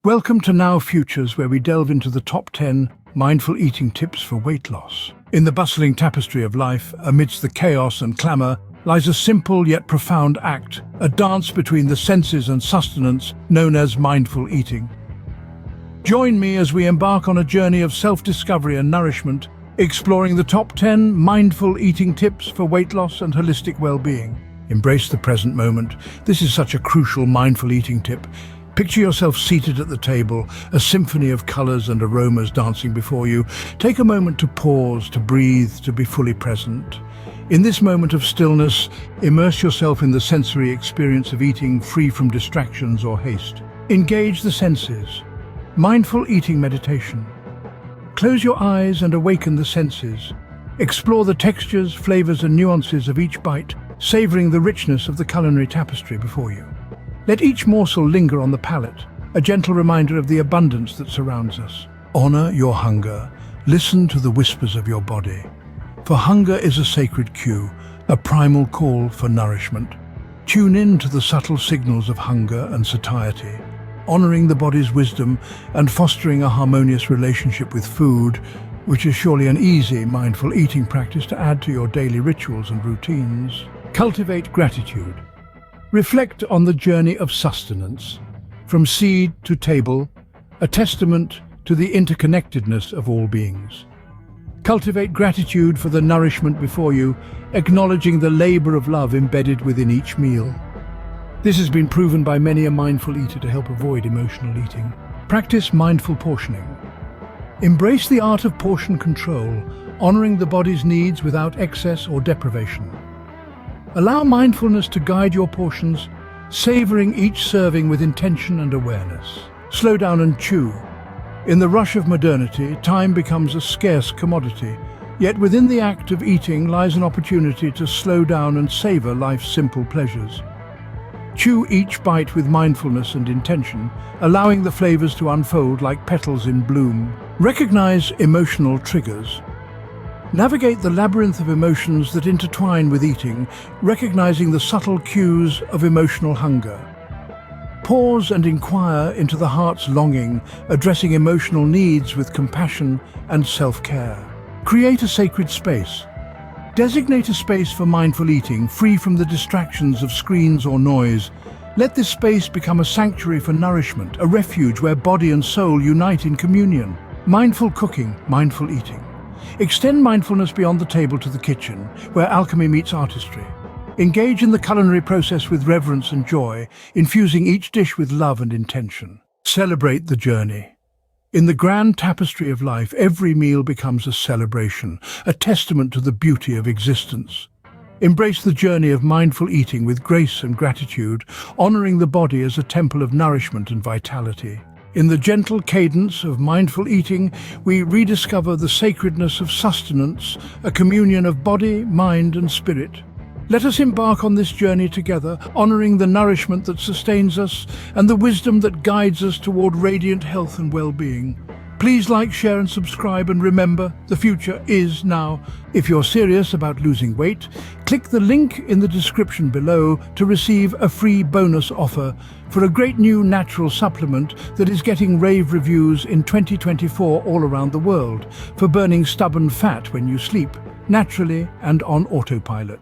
Welcome to Now Futures, where we delve into the top 10 mindful eating tips for weight loss. In the bustling tapestry of life, amidst the chaos and clamor, lies a simple yet profound act, a dance between the senses and sustenance known as mindful eating. Join me as we embark on a journey of self-discovery and nourishment, exploring the top 10 mindful eating tips for weight loss and holistic well-being. Embrace the present moment. This is such a crucial mindful eating tip. Picture yourself seated at the table, a symphony of colors and aromas dancing before you. Take a moment to pause, to breathe, to be fully present. In this moment of stillness, immerse yourself in the sensory experience of eating, free from distractions or haste. Engage the senses. Mindful eating meditation. Close your eyes and awaken the senses. Explore the textures, flavors, and nuances of each bite, savoring the richness of the culinary tapestry before you. Let each morsel linger on the palate, a gentle reminder of the abundance that surrounds us. Honor your hunger. Listen to the whispers of your body. For hunger is a sacred cue, a primal call for nourishment. Tune in to the subtle signals of hunger and satiety, honoring the body's wisdom and fostering a harmonious relationship with food, which is surely an easy, mindful eating practice to add to your daily rituals and routines. Cultivate gratitude. Reflect on the journey of sustenance, from seed to table, a testament to the interconnectedness of all beings. Cultivate gratitude for the nourishment before you, acknowledging the labor of love embedded within each meal. This has been proven by many a mindful eater to help avoid emotional eating. Practice mindful portioning. Embrace the art of portion control, honoring the body's needs without excess or deprivation. Allow mindfulness to guide your portions, savoring each serving with intention and awareness. Slow down and chew. In the rush of modernity, time becomes a scarce commodity, yet within the act of eating lies an opportunity to slow down and savor life's simple pleasures. Chew each bite with mindfulness and intention, allowing the flavors to unfold like petals in bloom. Recognize emotional triggers. Navigate the labyrinth of emotions that intertwine with eating, recognizing the subtle cues of emotional hunger. Pause and inquire into the heart's longing, addressing emotional needs with compassion and self-care. Create a sacred space. Designate a space for mindful eating, free from the distractions of screens or noise. Let this space become a sanctuary for nourishment, a refuge where body and soul unite in communion. Mindful cooking, mindful eating. Extend mindfulness beyond the table to the kitchen, where alchemy meets artistry. Engage in the culinary process with reverence and joy, infusing each dish with love and intention. Celebrate the journey. In the grand tapestry of life, every meal becomes a celebration, a testament to the beauty of existence. Embrace the journey of mindful eating with grace and gratitude, honoring the body as a temple of nourishment and vitality. In the gentle cadence of mindful eating, we rediscover the sacredness of sustenance, a communion of body, mind, and spirit. Let us embark on this journey together, honoring the nourishment that sustains us and the wisdom that guides us toward radiant health and well-being. Please like, share, and subscribe, and remember, the future is now. If you're serious about losing weight, click the link in the description below to receive a free bonus offer for a great new natural supplement that is getting rave reviews in 2024 all around the world for burning stubborn fat when you sleep, naturally and on autopilot.